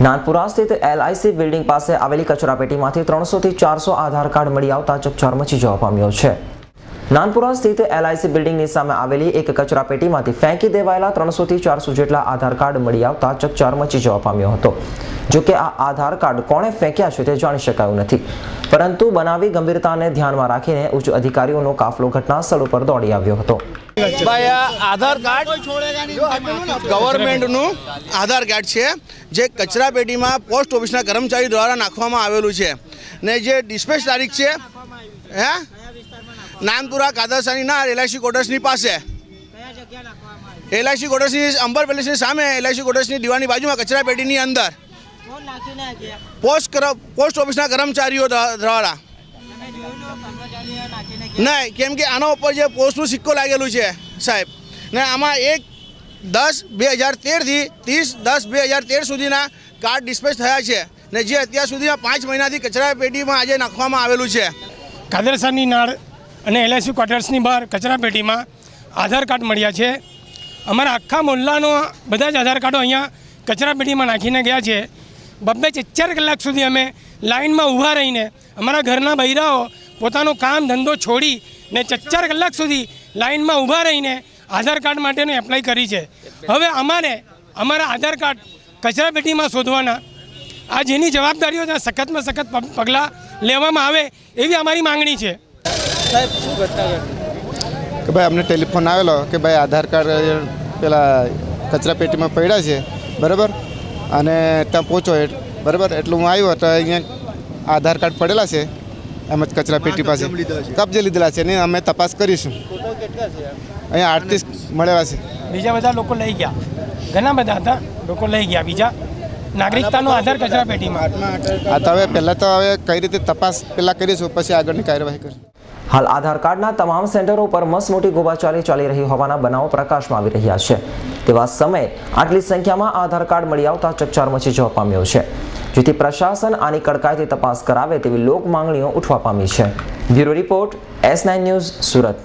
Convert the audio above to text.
નાનપુરા સ્થિત LIC building પાસે આવેલી કચરાપેટીમાંથી 300 થી 400 આધાર કાર્ડ મળી આવતા ચકચાર મચી જવા પામ્યો છે। નાનપુરા સ્થિત LIC બિલ્ડિંગની સામે આવેલી એક કચરાપેટીમાંથી ફેંકી દેવાયેલા 300 થી 400 જેટલા આધાર કાર્ડ મળી આવતા ચકચાર મચી જવા પામ્યો હતો। જો કે આ આધાર કાર્ડ કોણે ફેંક્યા છે તે જાણી શકાયું નથી, પરંતુ બનાવી ગંભીરતાને ધ્યાનમાં રાખીને ઉચ્ચ અધિકારીઓનો કાફલો ઘટના સ્થળ ઉપર દોડી આવ્યો હતો। आधार कार्ड गवर्नमेंटનું आधार कार्ड છે જે કચરાપેટીમાં પોસ્ટ ઓફિસના કર્મચારી દ્વારા નાખવામાં આવેલું છે ને જે ડિસ્પેચ તારીખ છે હે નાનપુરા કાદરસાનીના LIC ક્વાર્ટર્સની પાસે LIC ક્વાર્ટર્સની અંબર પેલેસની સામે LIC ક્વાર્ટર્સની દીવારની બાજુમાં કચરાપેટીની અંદર પોસ્ટ ઓફિસના કર્મચારીઓ દ્વારા નહીં, કેમ કે આના ઉપર જે પોસ્ટનું સિક્કો લાગેલું છે સાહેબ ને આમાં 1/10/2013 થી 30/10/2013 સુધીના કાર્ડ ડિસ્પેચ થયા છે ને જે અત્યાર સુધીમાં 5 મહિનાથી કચરાપેટીમાં આજે નાખવામાં આવેલું છે। કાદરસાની નાળ અને LIC ક્વાર્ટર્સની બહાર કચરાપેટીમાં આધાર કાર્ડ મળ્યા છે। અમારા આખા મોહલ્લાનો બધા જ આધાર કાર્ડો અહીંયા કચરાપેટીમાં નાખીને ગયા છે। 2-4 કલાક સુધી અમે લાઇનમાં ઊભા રહીને અમારા ઘરના બૈરાઓ પોતાનું કામ ધંધો છોડી ને 4 કલાક સુધી લાઇનમાં ઊભા રહીને આધાર કાર્ડ માટેનું એપ્લાય કરી છે। હવે અમારે અમારા આધાર કાર્ડ કચરાપેટીમાં શોધવાના આ જેની જવાબદારીઓ છે સખતમાં સખત પગલાં લેવામાં આવે એવી અમારી માંગણી છે। કે ભાઈ અમને ટેલિફોન આવેલો કે ભાઈ આધાર કાર્ડ પેલા કચરાપેટીમાં પડ્યા છે બરાબર, અને ત્યાં પહોંચો બરાબર, એટલે હું આવ્યો તો અહીંયા આધાર કાર્ડ પડેલા છે એમ જ કચરાપેટી પાસે કબજે લીધેલા છે ને અમે તપાસ કરીશું। અહીંયા 38 મળેલા છે, બીજા બધા લોકો લઈ ગયા, ઘણા બધા હતા લોકો લઈ ગયા બીજા નાગરિકતાનો આધાર કચરાપેટીમાં। હા તો હવે પહેલાં તો હવે કઈ રીતે તપાસ પહેલાં કરીશું, પછી આગળની કાર્યવાહી કરીશું। હાલ આધાર કાર્ડના તમામ સેન્ટરો પર મસમોટી ગોબાચારી ચાલી રહી હોવાના બનાવો પ્રકાશમાં આવી રહ્યા છે। તેવા સમયે આટલી સંખ્યામાં આધાર કાર્ડ મળી આવતા ચકચાર મચી જવા પામ્યો છે, જેથી પ્રશાસન આની કડકાઈથી તપાસ કરાવે તેવી લોક માંગણીઓ ઉઠવા પામી છે। Bureau report S9 news, Surat.